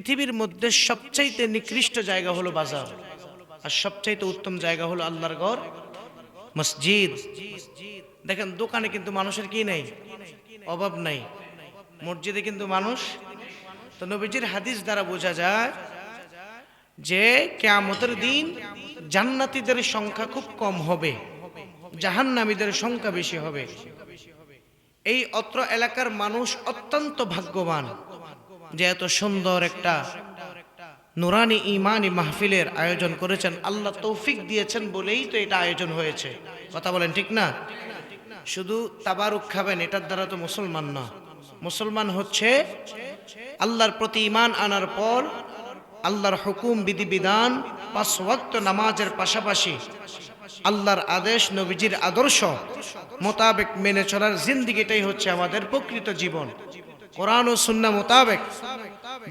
পৃথিবীর মধ্যে সবচাইতে নিকৃষ্ট জায়গা হলো বাজার, আর সবচাইতে উত্তম জায়গা হলো আল্লাহর ঘর মসজিদ। দেখেন দোকানে কিন্তু মানুষের কি নাই, অভাব নাই, মসজিদে কিন্তু মানুষ। তো নবীজির হাদিস দ্বারা বোঝা যায় যে কিয়ামতের দিন জান্নাতীদের সংখ্যা খুব কম হবে, জাহান্নামীদের সংখ্যা বেশি হবে। এই অত্র এলাকার মানুষ অত্যন্ত ভাগ্যবান যে এত সুন্দর একটা নুরানি ইমানি মাহফিলের আয়োজন করেছেন। আল্লাহ তৌফিক দিয়েছেন বলেই তো এটা আয়োজন হয়েছে। কথা বলেন ঠিক না? শুধু তাবারুক খাবেন এটার দ্বারা তো মুসলমান না। মুসলমান হচ্ছে আল্লাহর প্রতি ঈমান আনার পর আল্লাহর হুকুম বিধিবিধান 5 ওয়াক্ত নামাজের পাশাপাশি আল্লাহর আদেশ নবীজির আদর্শ মোতাবেক মেনে চলার জিন্দেগিটাই হচ্ছে আমাদের প্রকৃত জীবন। কোরআন ও সুন্নাহ মোতাবেক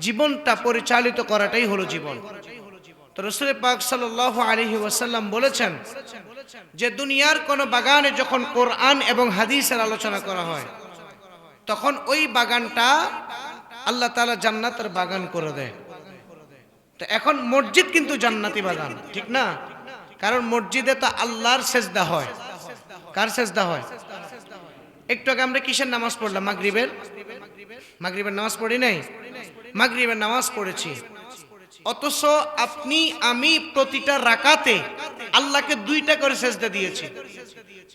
জীবনটা পরিচালিত করাটাই হলো জীবন। তো রাসূল পাক সাল্লাল্লাহু আলাইহি ওয়াসাল্লাম বলেছেন যে দুনিয়ার কোন বাগানে যখন কোরআন এবং হাদিসের আলোচনা করা হয় তখন ওই বাগানটা আল্লাহ তাআলা জান্নাতের বাগান করে দেয়। তো এখন মসজিদ কিন্তু জান্নাতি বাগান, ঠিক না? কারণ মসজিদে তো আল্লাহর সেজদা হয়। কার সেজদা হয়? একটু আগে আমরা কিসের নামাজ পড়লাম? মাগরিবের নামাজ পড়ি নাই? মাগরিবের নামাজ পড়েছি। অথচ আপনি আমি প্রতিটা রাকাতে আল্লাহকে 2টা করে সেজদা দিয়েছি।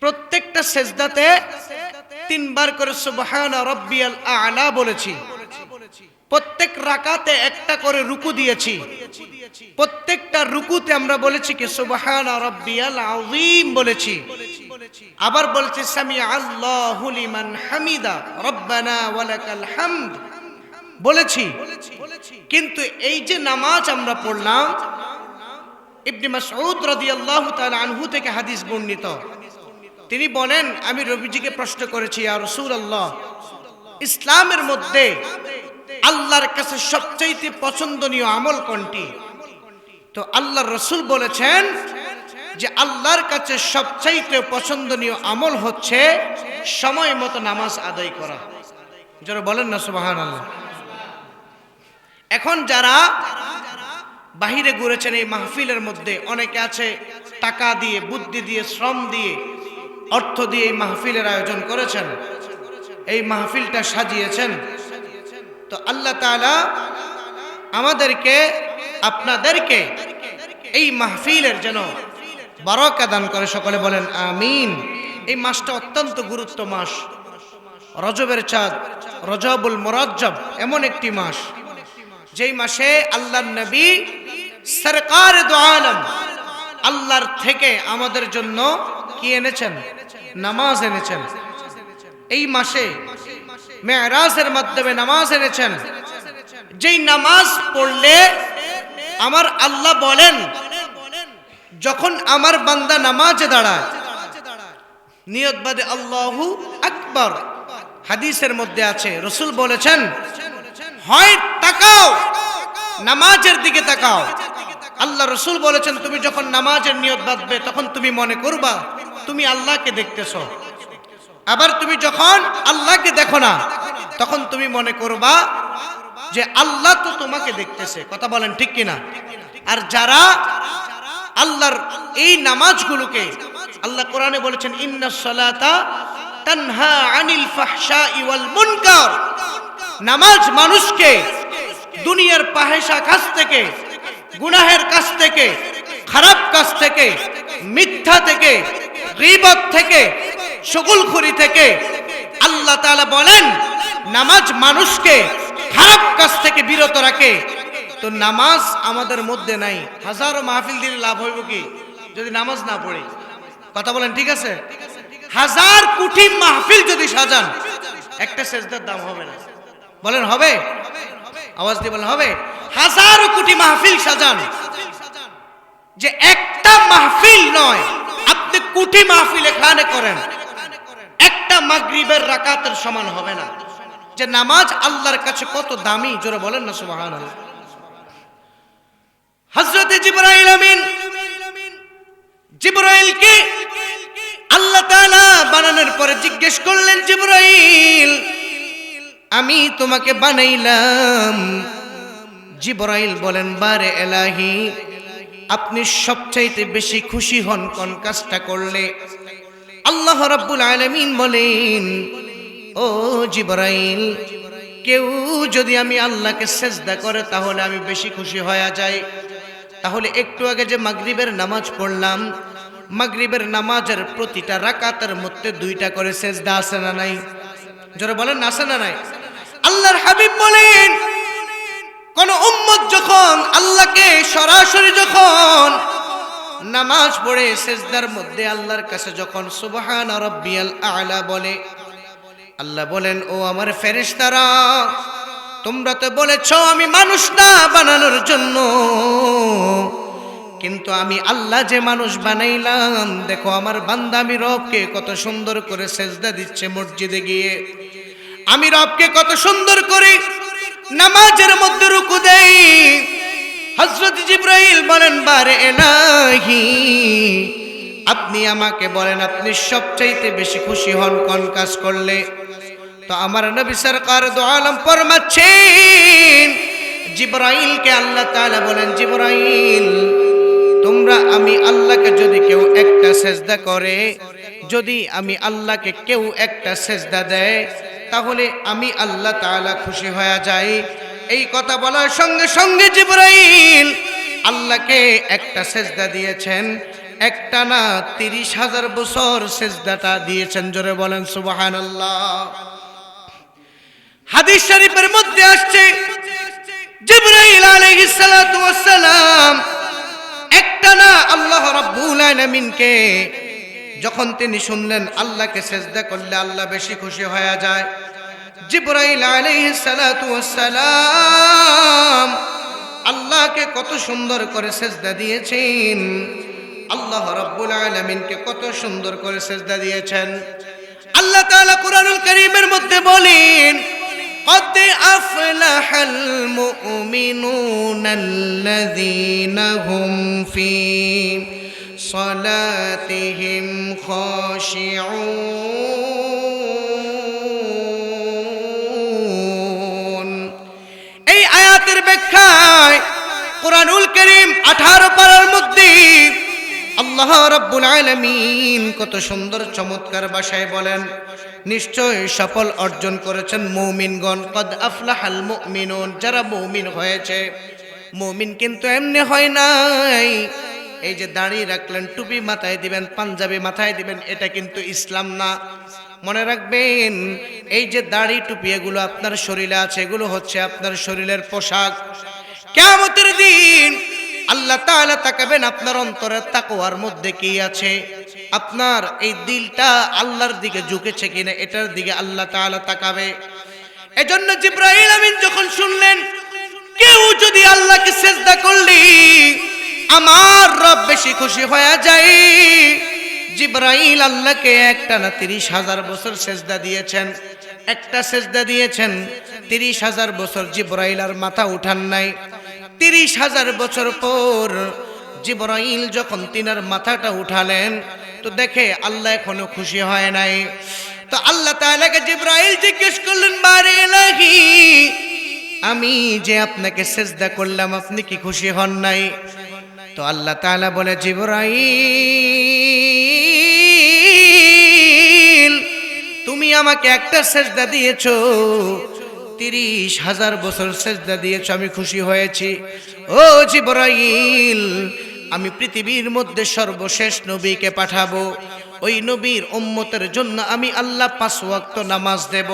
প্রত্যেকটা সেজদাতে 3 বার করে সুবহান রাব্বিয়াল আ'লা বলেছি। প্রত্যেক রাকাতে একটা করে রুকু দিয়েছি। প্রত্যেকটা রুকুতে আমরা বলেছি কি সুবহান রাব্বিয়াল আযীম বলেছি। আবার বলছি সামি আল্লাহু লিমান হামিদা রব্বানা ওয়ালাকাল হামদ বলেছি। কিন্তু এই যে নামাজ আমরা পড়লাম, ইবনে মাসউদ রাদিয়াল্লাহু তাআলা আনহু থেকে হাদিস বর্ণিত, তিনি বলেন আমি নবীজিকে প্রশ্ন করেছি ইয়া রাসূলুল্লাহ, ইসলামের মধ্যে আল্লাহর কাছে সবচেয়ে পছন্দনীয় আমল কোনটি? তো আল্লাহর রাসূল বলেছেন যে আল্লাহর কাছে সবচেয়ে পছন্দনীয় আমল হচ্ছে সময় মতো নামাজ আদায় করা। যারা বলেন না সুবহানাল্লাহ। এখন যারা বাহিরে ঘুরেছেন এই মাহফিলের মধ্যে অনেকে আছে টাকা দিয়ে, বুদ্ধি দিয়ে, শ্রম দিয়ে, অর্থ দিয়ে এই মাহফিলের আয়োজন করেছেন, এই মাহফিলটা সাজিয়েছেন। তো আল্লাহ তাআলা আমাদেরকে আপনাদেরকে এই মাহফিলের যেন বারাকা দান করে, সকলে বলেন আমিন। এই মাসটা অত্যন্ত গুরুত্ব মাস, রজবের চাঁদ, রজবুল মুরাজ্জব এমন একটি মাস যেই মাসে আল্লাহর নবী সরকার দু আলম আল্লাহর থেকে আমাদের জন্য কি এনেছেন? নামাজ এনেছেন। এই মাসে মেরাজের মাধ্যমে নামাজ এনেছেন। যেই নামাজ পড়লে আমার আল্লাহ বলেন যখন আমার বান্দা নামাজে দাঁড়ায় নিয়ত বাদে আল্লাহু আকবার, হাদিসের মধ্যে আছে রাসূল বলেছেন হয় তাকাও, নামাজের দিকে তাকাও। আল্লাহ রাসূল বলেছেন তুমি যখন নামাজের নিয়ত বাঁধবে তখন তুমি মনে করবা তুমি আল্লাহকে দেখতেছো। আবার তুমি যখন আল্লাহকে দেখো না তখন তুমি মনে করবা যে আল্লাহ তো তোমাকে দেখতেছে। কথা বলেন ঠিক কিনা? আর যারা আল্লাহর এই নামাজগুলোকে, আল্লাহ কোরআনে বলেছেন ইন্নাস সালাতা তানহা আনিল ফাহশাই ওয়াল মুনকার, নামাজ মানুষকে দুনিয়ার ফাহেসা কাজ থেকে, গুনাহের কাজ থেকে, খারাপ কাজ থেকে, মিথ্যা থেকে, গীবত থেকে, শুগলখুরি থেকে আল্লাহ তাআলা বলেন নামাজ মানুষকে খারাপ কাজ থেকে বিরত রাখে। তো নামাজ আমাদের মধ্যে নাই। হাজারো মাহফিল দিলে লাভ হইব কি যদি নামাজ না পড়ি? কথা বলেন ঠিক আছে? 1000 কোটি মাহফিল যদি সাজান একটা সেজদার দাম হবে না। বলেন হবে? আওয়াজ দিয়ে বলেন হবে? 1000 কোটি মাহফিল সাজান, যে একটা মাহফিল নয় আপনি কোটি মাহফিল এখানে করেন, একটা মাগরিবের রাকাতের সমান হবে না। যে নামাজ আল্লাহর কাছে কত দামি, জোরে বলেন না সুবহানাল্লাহ। হযরত জিবরাইল আমিন, জিবরাইলকে আল্লাহ তাআলা বানানোর পরে জিজ্ঞেস করলেন জিবরাইল আমি তোমাকে বানাইলাম জিবরাইল বলেন, বারে এলাহি, আপনি সবচাইতে বেশি খুশি হন কোন কাজটা করলে? আল্লাহ রাব্বুল আলামিন বলেন, ও জিবরাইল, কেউ যদি আমি আল্লাহকে সেজদা করে তাহলে আমি বেশি খুশি হয়ে যাই। তাহলে একটু আগে যে মাগরিবের নামাজ পড়লাম, মাগরিবের নামাজের প্রতিটা রাকাতের মধ্যে 2টা করে সেজদা আছে না নাই? যারা বলেন আছে না নাই? আল্লাহর হাবিব বলেন, কোন উম্মত যখন আল্লাহকে সরাসরি যখন নামাজ পড়ে সেজদার মধ্যে আল্লাহর কাছে যখন সুবহানা রাব্বিয়াল আ'লা বলে, আল্লাহ বলেন, ও আমার ফেরেশতারা, তোমরা তো বলেছো আমি মানুষ না বানানোর জন্য, কিন্তু আমি আল্লাহ যে মানুষ বানাইলাম, দেখো আমার বান্দা আমি রবকে কত সুন্দর করে সেজদা দিচ্ছে মসজিদে গিয়ে, আমি রবকে কত সুন্দর করে নামাজের মধ্যে রুকু দেই। হযরত জিবরাইল বলেন, বারে এলাহি, আপনি আমাকে বলেন আপনি সবচাইতে বেশি খুশি হন কোন কাজ করলে? তো আমার নবী সরকার দু আলম ফরমাচ্ছেন, জিবরাইলকে আল্লাহ তাআলা বলেন, জিবরাইল, তোমরা আমি আল্লাহকে যদি কেউ একটা সেজদা করে, যদি আমি আল্লাহকে কেউ একটা সেজদা দেয়, তাহলে আমি আল্লাহ তাআলা খুশি হয়ে যাই। এই কথা বলার সঙ্গে সঙ্গে জিবরাইল আল্লাহকে একটা সেজদা দিয়েছেন, একটা না 30,000 বছর সেজদাটা দিয়েছেন। জোরে বলেন সুবহানাল্লাহ। হাদিস শরীফের মধ্যে আসছে, জিবরাইল আলাইহিস সালাতু ওয়াস সালাম একটা না আল্লাহ রাব্বুল আলামিনকে যখন তিনি শুনলেন আল্লাহকে সেজদা করলে আল্লাহ বেশি খুশি হয়ে যায়, জিবরাইল আলাইহিস সালাতু ওয়াস সালাম আল্লাহকে কত সুন্দর করে সেজদা দিয়েছেন, আল্লাহ রাব্বুল আলামিনকে কত সুন্দর করে সেজদা দিয়েছেন। আল্লাহ তাআলা কুরআনুল কারীমের মধ্যে বলেন, قد أفلح المؤمنون الذين هم في صلاتهم خاشعون। এই আয়াতের ব্যাখ্যায় কুরআনুল কারীম 18 পারার মধ্যে আল্লাহ রাব্বুল আলামিন কত সুন্দর চমৎকার ভাষায় বলেন, নিশ্চয় সফল অর্জন করেছেন মুমিনগণ। কদ আফলাহাল মুমিনুন, যারা মুমিন হয়েছে। মুমিন কিন্তু এমনি হয় নাই, এই যে দাড়ি রাখলেন, টুপি মাথায় দিবেন, পাঞ্জাবি মাথায় দিবেন, এটা কিন্তু ইসলাম না। মনে রাখবেন, এই যে দাড়ি টুপি এগুলো আপনার শরীরে আছে, এগুলো হচ্ছে আপনার শরীরের পোশাক। কিয়ামতের দিন আল্লাহ তাআলা তাকাবেন আপনার অন্তরের তাকওয়ার মধ্যে কি আছে, আপনার এই দিলটা আল্লাহর দিকে ঝুঁকেছে কিনা, এটার দিকে আল্লাহ তাআলা তাকাবে। এজন্য জিবরাইল আমিন যখন শুনলেন কেউ যদি আল্লাহকে সেজদা করলে আমার রব বেশি খুশি হয়ে যায়, জিবরাইল আল্লাহকে একটা না 30,000 বছর সেজদা দিয়েছেন, একটা সেজদা দিয়েছেন 30,000 বছর। জিবরাইল আর মাথা উঠান নাই। 30,000 বছর পর জিবরাইল যখন তিনার মাথাটা উঠালেন, তো দেখে আল্লাহ এখনো খুশি হয় নাই। তো আল্লাহ তাআলাকে জিবরাইল জিজ্ঞেস করলেন, বারে ইলাহি, আমি যে আপনাকে সেজদা করলাম আপনি কি খুশি হন নাই? তো আল্লাহ তাআলা বলে, জিবরাইল, তুমি আমাকে একটা সেজদা দিয়েছো, 30,000 বছর সেজদা দিয়েছো, আমি খুশি হয়েছি। ও জিবরাইল, আমি পৃথিবীর মধ্যে সর্বশেষ নবীকে পাঠাবো, ওই নবীর উম্মতের জন্য আমি আল্লাহ 5 ওয়াক্ত নামাজ দেব।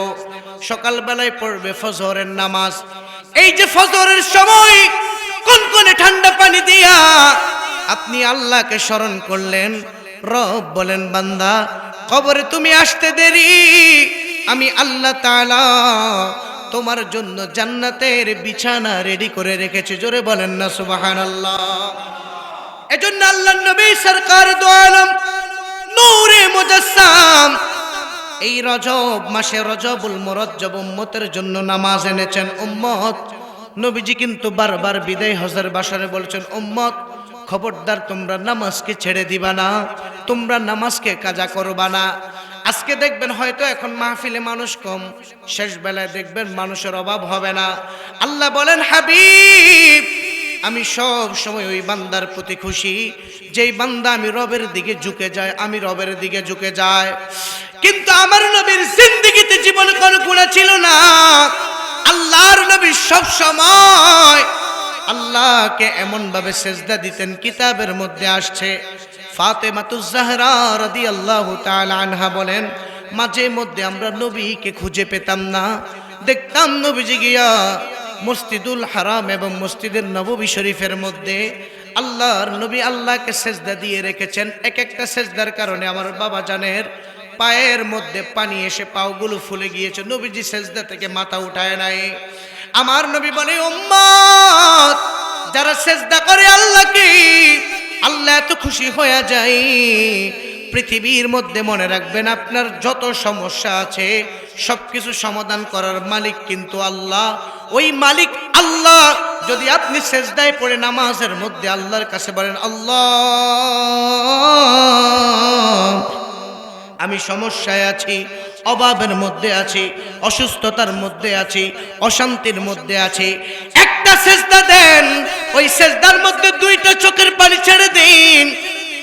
সকালবেলায় পড়বে ফজরের নামাজ। এই যে ফজরের সময় কনকনে ঠান্ডা পানি দিয়া আপনি আল্লাহকে স্মরণ করলেন, রব বলেন, বান্দা কবরে তুমি আসতে দেরি, আমি আল্লাহ তাআলা তোমার জন্য জান্নাতের বিছানা রেডি করে রেখেছি। জোরে বলেন না সুবহানাল্লাহ। এজন্য আল্লাহর নবী সরকার দু আলম নূরে মুজাসসাম এই রজব মাসে রজবুল মুরাজ্জব উম্মতের জন্য নামাজ এনেছেন। উম্মত, নবীজি কিন্তু বারবার বিদায় হজের বাসরে বলছেন, উম্মত খবরদার তোমরা নামাজকে ছেড়ে দিবা না, তোমরা নামাজকে কাজা করবা না। আজকে দেখবেন হয়তো এখন মাহফিলে মানুষ কম, শেষ বেলায় দেখবেন মানুষের অভাব হবে না। আল্লাহ বলেন, হাবিব আমি সব সময় ওই বান্দার প্রতি খুশি যেই বান্দা আমি রবের দিকে ঝুঁকে যায়, আমি রবের দিকে ঝুঁকে যায়। কিন্তু আমার নবীর জিন্দেগিতে জীবনে কোনো গুনাহ ছিল না। আল্লাহর নবী সব সময় আল্লাহকে এমন ভাবে সেজদা দিতেন, কিতাবের মধ্যে আসছে ফাতেমাতুজ জাহরা রাদিয়াল্লাহু তাআলা আনহা বলেন, মাঝে মধ্যে আমরা নবীকে খুঁজে পেতাম না, দেখতাম নবীজি গিয়া মসজিদুল হারাম এবং মসজিদের নববী শরীফের মধ্যে আল্লাহর নবী আল্লাহকে সেজদা দিয়ে রেখেছেন। এক একটা সেজদার কারণে আমার বাবা জানের পায়ের মধ্যে পানি এসে পাগুলো ফুলে গিয়েছে, নবীজি সেজদা থেকে মাথা উঠায় নাই। আমার নবী বলে, উম্মত যারা সেজদা করে আল্লাহকে, আল্লাহ এত খুশি হয়ে যায়। পৃথিবীর মধ্যে মনে রাখবেন, আপনার যত সমস্যা আছে সবকিছু সমাধান করার মালিক কিন্তু আল্লাহ। ওই মালিক আল্লাহ যদি আপনি সেজদায় পড়ে নামাজের মধ্যে আল্লাহর কাছে বলেন, আল্লাহ আমি সমস্যায় আছি, অভাবের মধ্যে আছি, অসুস্থতার মধ্যে আছি, অশান্তির মধ্যে আছি, একটা সেজদা দেন, ওই সেজদার মধ্যে দুইটা চোখের পানি ছেড়ে দিন,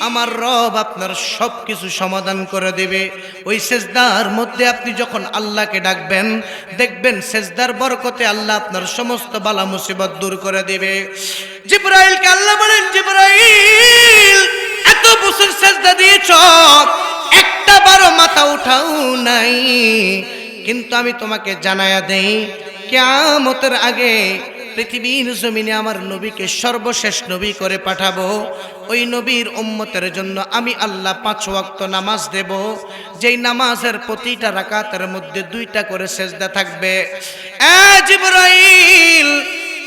আমার রব আপনার সবকিছু সমাধান করে দেবে। ওই সেজদার মধ্যে আপনি যখন আল্লাহকে ডাকবেন, দেখবেন সেজদার বরকতে আল্লাহ আপনার সমস্ত বালা মুসিবত দূর করে দেবে। জিবরাইলকে আল্লাহ বলেন, জিবরাইল এত বছর সেজদা দিয়েছ, একটা বারো মাথা উঠাও নাই, কিন্তু আমি তোমাকে জানায়া দেই কিয়ামতের আগে পৃথিবীর জমিনে আমার নবীকে সর্বশেষ নবী করে পাঠাবো। ওই নবীর উম্মতের জন্য আমি আল্লাহ 5 ওয়াক্ত নামাজ দেব, যেই নামাজের প্রতিটা রাকাতের মধ্যে 2টা করে সেজদা থাকবে। জিবরাইল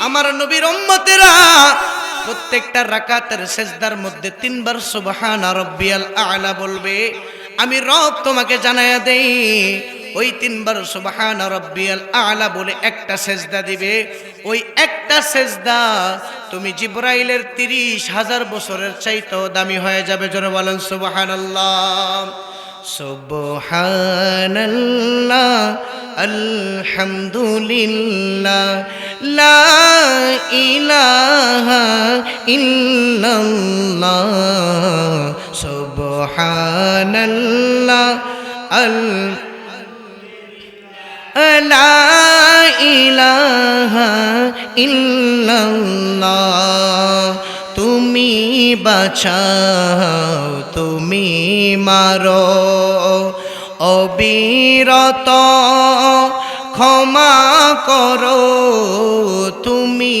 আমার নবীর উম্মতেরা প্রত্যেকটা রাকাতের সেজদার মধ্যে 3 বার সুবহানা রাব্বিয়াল আ'লা বলবে। আমি রব তোমাকে জানায়া দেই, ওই 3 বার সুবহানা রাব্বিয়াল আ'লা বলে একটা সেজদা দিবে। ওই একটা সেজদা তুমি জিবরাইলের 30,000 বছরের চাইতেও দামি হয়ে যাবে। জোরে বলেন সুবহানাল্লাহ, সুবহানাল্লাহ, আলহামদুলিল্লাহ, লা ইলাহা ইল্লাল্লাহ, সুবহানাল্লাহ, লা ইলাহা ইল্লাল্লাহ। তুমি বাঁচাও, তুমি মারো, অবিরত ক্ষমা করো, তুমি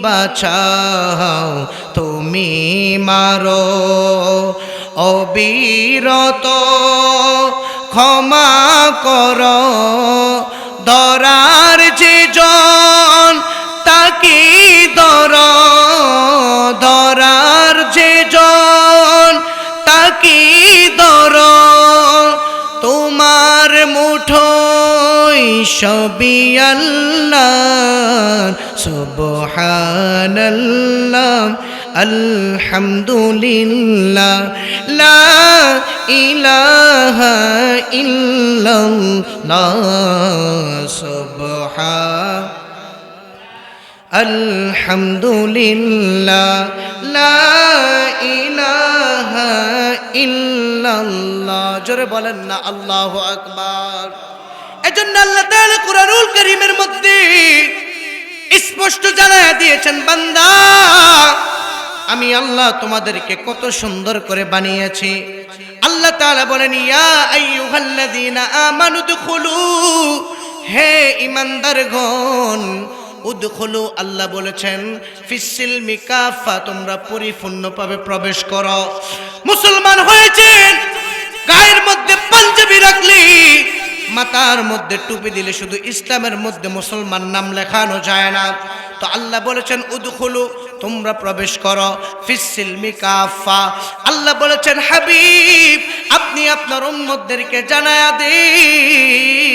বাঁচাও, তুমি মারো, অবিরত ক্ষমা করো। ধরার যে জন তাকে ধর, ধরার যে জন তাকে ধর, তোমার মুঠোয় সবই আল্লাহ। সুবহানাল্লাহ, আলহামদুলিল্লাহ, লা ইলাহা ইল্লাল্লাহ, সুবহান আলহামদুলিল্লাহ, লা ইলাহা ইল্লাল্লাহ। জোরে বলেন না আল্লাহু আকবার। এজন্য আল্লাহ তাআলা কুরআনুল কারীমের মধ্যে স্পষ্ট জানায়া দিয়েছেন, বান্দা আমি আল্লাহ তোমাদেরকে কত সুন্দর করে বানিয়েছি। আল্লাহ তাআলা বলেন, ইয়া আইয়ুহাল্লাযীনা আমানু দুখুলু, হে ঈমানদারগণ উদখুলু, আল্লাহ বলেছেন ফিসসিলমি কাফা, তোমরা পরিপূর্ণভাবে প্রবেশ করো। মুসলমান হয়েছেন, গায়ের মধ্যে পাঞ্জাবি রাখলি, মাথার মধ্যে টুপি দিলে শুধু ইসলামের মধ্যে মুসলমান নাম লেখানো যায় না। তো আল্লাহ বলেছেন উদখুলু, তোমরা প্রবেশ করো ফিসসিলমি কাফা। আল্লাহ বলেছেন হাবিব আপনি আপনার উম্মতদেরকে জানায়া দিন,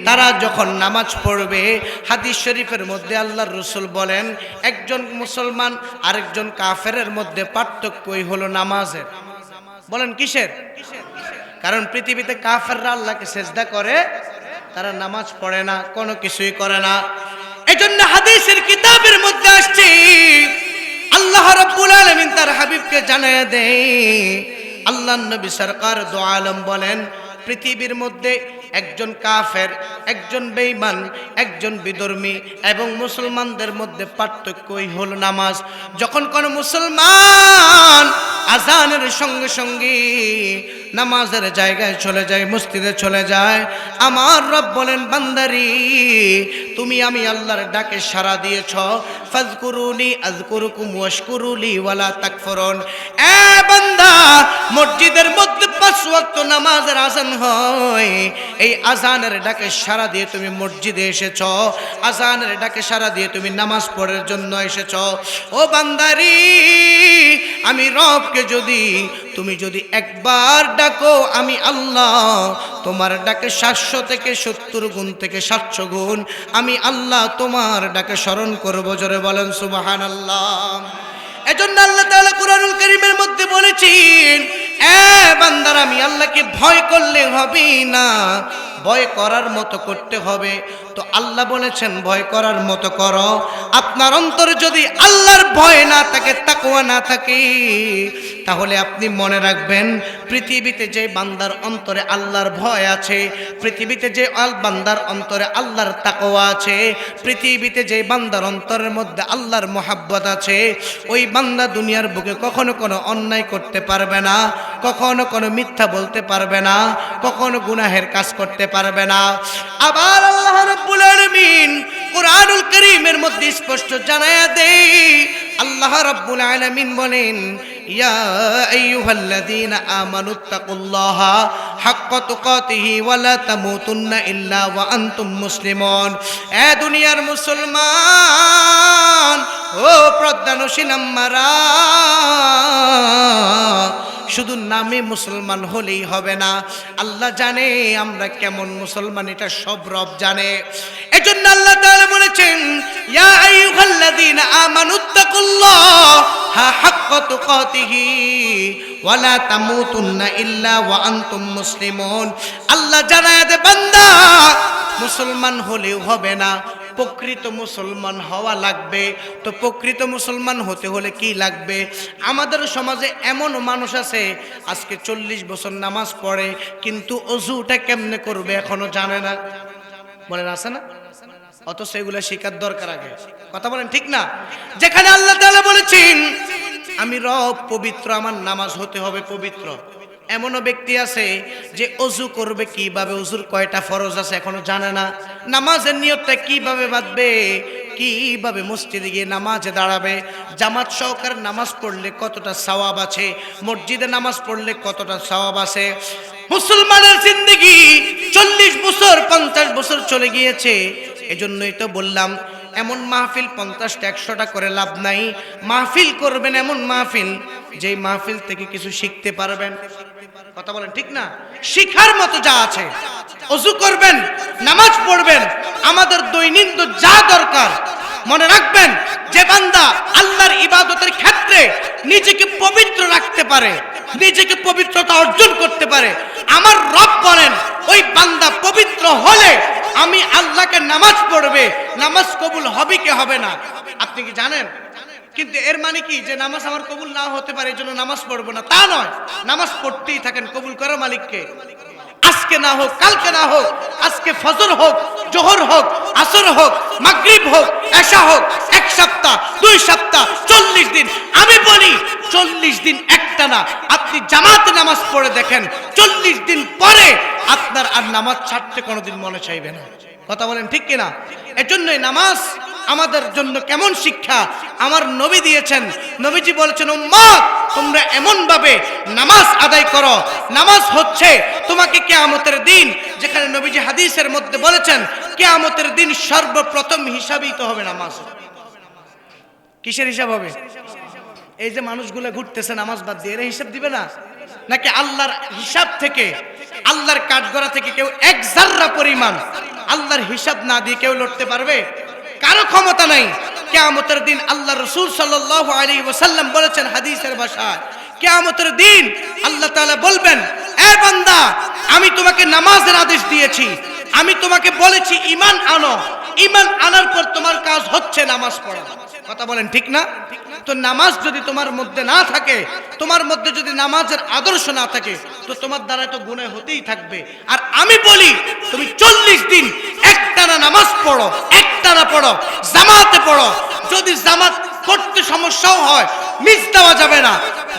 তারা যখন নামাজ পড়বে, হাদিস শরীফের মধ্যে আল্লাহর রাসূল বলেন একজন মুসলমান আরেকজন কাফেরের মধ্যে পার্থক্যই হলো নামাজের। বলেন কিসের? কারণ পৃথিবীতে কাফেররা আল্লাহকে সেজদা করে, তারা নামাজ পড়ে না, কোনো কিছুই করে না। এজন্য হাদিসের কিতাবের মধ্যে আসছে আল্লাহ রাব্বুল আলামিন তার হাবিবকে জানায় দেয়, আল্লাহর নবী সরকার দু আলম বলেন, পৃথিবীর মধ্যে একজন কাফের, একজন বেঈমান, একজন বিধর্মী এবং মুসলমানদের মধ্যে পার্থক্যই হলো নামাজ। যখন কোনো মুসলমান আজানের সঙ্গে সঙ্গে নামাজের জায়গায় চলে যায়, মসজিদে চলে যায়, আমার রব বলেন, বান্দারি তুমি আমি আল্লাহর ডাকে সাড়া দিয়েছ, ফাজকুরুনি আযকুরুকুম ওয়াশকুরুলি ওয়ালা তাকফুরুন। এ বান্দা, মসজিদের মধ্যে 5 ওয়াক্ত নামাজের আজান হয়, এই আজানের ডাকে সাড়া দিয়ে তুমি মসজিদে এসেছ, আজানের ডাকে সাড়া দিয়ে তুমি নামাজ পড়ার জন্য এসেছ। ও বান্দারি, আমি রবকে তুমি যদি একবার ডাকো, আমি আল্লাহ তোমার ডাকে 700 থেকে 70 গুণ থেকে 700 গুণ আমি আল্লাহ তোমার ডাকে স্মরণ করব। জোরে বলেন সুবহানাল্লাহ। এজন্য আল্লাহ তাআলা কুরআনুল কারীমের মধ্যে বলেছেন, এ বান্দারা, আমি আল্লাহকে ভয় করলে হবে না, ভয় করার মতো করতে হবে। তো আল্লাহ বলেছেন ভয় করার মতো করো। আপনার অন্তরে যদি আল্লাহর ভয় না থাকে, তাকওয়া না থাকে, তাহলে আপনি মনে রাখবেন, পৃথিবীতে যে বান্দার অন্তরে আল্লাহর ভয় আছে, পৃথিবীতে যে বান্দার অন্তরে আল্লাহর তাকওয়া আছে, পৃথিবীতে যে বান্দার অন্তরের মধ্যে আল্লাহর মোহাব্বত আছে, ওই বান্দা দুনিয়ার বুকে কখনো কোনো অন্যায় করতে পারবে না, কখনো কোনো মিথ্যা বলতে পারবে না, কখনো গুনাহের কাজ করতে পারবে না। আবার আল্লাহ রাব্বুল আলামিন কুরআনুল কারীমের মধ্যে স্পষ্ট জানায়া দেয়, আল্লাহ রাব্বুল আলামিন বলেন, ইয়া আইয়ুহাল্লাযীনা আমানুত্তাকুল্লাহা হাক্কা তুকাতিহি ওয়া লা তামুতুন্না ইল্লা ওয়া আনতুম মুসলিমুন। এ দুনিয়ার মুসলমান, ও প্রজ্ঞানশীল আম্মারা, শুধু নামে মুসলমান হলেই হবে না, আল্লাহ জানে আমরা কেমন মুসলমান, এটা সব রব জানে। এজন্য আল্লাহ তাআলা বলেছেন, ইয়া আইয়ুহাল্লাযীনা আমানুত্তাকুল্লাহা হাক্কা তুকাতিহি ওয়া লা তামুতুন্না ইল্লা ওয়া আনতুম মুসলিমুন। আল্লাহ জানায় দে, বান্দা, মুসলমান হলেও হবে না, প্রকৃত মুসলমান হওয়া লাগবে। তো প্রকৃত মুসলমান হতে হলে কি লাগবে? আমাদের সমাজে এমন মানুষ আছে আজকে 40 বছর নামাজ পড়ে, কিন্তু ওযুটা কেমনে করবে এখনো জানে না। বলেন আছে না? অথচ এগুলো শেখার দরকার আগে। কথা বলেন ঠিক না? যেখানে আল্লাহ তাআলা বলেছেন আমি রব পবিত্র, আমার নামাজ হতে হবে পবিত্র, এমনও ব্যক্তি আছে যে অজু করবে কিভাবে, অজুর কয়টা ফরজ আছে এখনো জানে না, নামাজের নিয়তটা কিভাবে বাঁধবে, কিভাবে মসজিদে গিয়ে নামাজে দাঁড়াবে, জামাত সহকারে নামাজ পড়লে কতটা সওয়াব আছে, মসজিদে নামাজ পড়লে কতটা সওয়াব আছে। মুসলমানের জিন্দেগি 40 বছর 50 বছর চলে গিয়েছে। এজন্যই তো বললাম, এমন মাহফিল 50টা 100টা করে লাভ নাই। মাহফিল করবেন এমন মাহফিল, যেই মাহফিল থেকে কিছু শিখতে পারবেন। কথা বলেন ঠিক না? শিখার মতো যা আছে, ওযু করবেন, নামাজ পড়বেন, আমাদের দৈনন্দিন যা দরকার। মনে রাখবেন, যে বান্দা আল্লাহর ইবাদতের ক্ষেত্রে নিজেকে পবিত্র রাখতে পারে, নিজেকে পবিত্রতা অর্জন করতে পারে, আমার রব বলেন ওই বান্দা পবিত্র হলে আমি আল্লাহকে নামাজ পড়বে, নামাজ কবুল হবে কি হবে না আপনি কি জানেন? কিন্তু এর মানে কি যে নামাজ আমার কবুল না হতে পারে এজন্য নামাজ পড়বো না, তা নয়। নামাজ পড়তেই থাকেন, কবুল করার মালিককে। আজকে না হোক, কালকে না হোক, আজকে ফজর হোক, জোহর হোক, আসর হোক, মাগরিব হোক, এশা হোক, 1 সপ্তাহ 2 সপ্তাহ 40 দিন, আমি বলি 40 দিন একটানা আপনি জামাতে নামাজ পড়ে দেখেন, 40 দিন পরে আপনার আর নামাজ ছাড়তে কোনোদিন মনে চাইবে না। কথা বলেন ঠিক কিনা? এজন্যই নামাজ আমাদের জন্য কেমন শিক্ষা আমার নবী দিয়েছেন। নবীজি বলেছেন, উম্মত তোমরা এমন ভাবে নামাজ আদায় করো, নামাজ হচ্ছে তোমাকে কিয়ামতের দিন, যেখানে নবীজি হাদিসের মধ্যে বলেছেন কিয়ামতের দিন সর্বপ্রথম হিসাবই তো হবে নামাজ। কিসের হিসাব হবে? এই যে মানুষগুলো ঘুরতেছে নামাজ বাদ দিয়ে, এরা হিসাব দিবে না নাকি? আল্লাহর হিসাব থেকে, আল্লাহর কাঠগড়া থেকে কেউ 1 জাররা পরিমাণ আল্লাহর হিসাব না দিয়ে কেউ লড়তে পারবে? কারো ক্ষমতা নাই। কিয়ামতের দিন আল্লাহ রাসূল সাল্লাল্লাহু আলাইহি ওয়াসাল্লাম বলেছেন হাদিসের ভাষায়, কিয়ামতের দিন আল্লাহ তাআলা বলবেন, এ বান্দা, আমি তোমাকে নামাজের আদেশ দিয়েছি, আমি তোমাকে বলেছি ঈমান আনো, ঈমান আনার পর তোমার কাজ হচ্ছে নামাজ পড়া। কথা বলেন ঠিক না? তো নামাজ যদি তোমার মধ্যে না থাকে, তোমার মধ্যে যদি নামাজের আদর্শ না থাকে, তো তোমার দ্বারা তো গুনাহ হতেই থাকবে। আর আমি বলি তুমি 40 দিন একটানা নামাজ পড়ো, একটানা পড়ো, জামাতে পড়ো। যদি জামাত করতে সমস্যাও হয়, মিস দেওয়া যাবে না।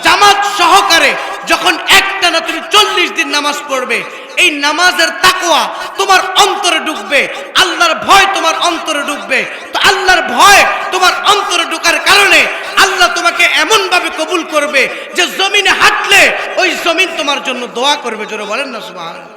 জামাত সহকারে যখন একটানা তুমি 40 দিন নামাজ পড়বে, এই নামাজের তাকওয়া তোমার অন্তরে ঢুকবে, আল্লাহর ভয় তোমার অন্তরে ঢুকবে। তো আল্লাহর ভয় তোমার অন্তরে ঢোকার কারণে আল্লাহ তোমাকে এমন ভাবে কবুল করবে যে জমিনে হাঁটলে ওই জমিন তোমার জন্য দোয়া করবে। জোরে বলেন না সুবহানাল্লাহ।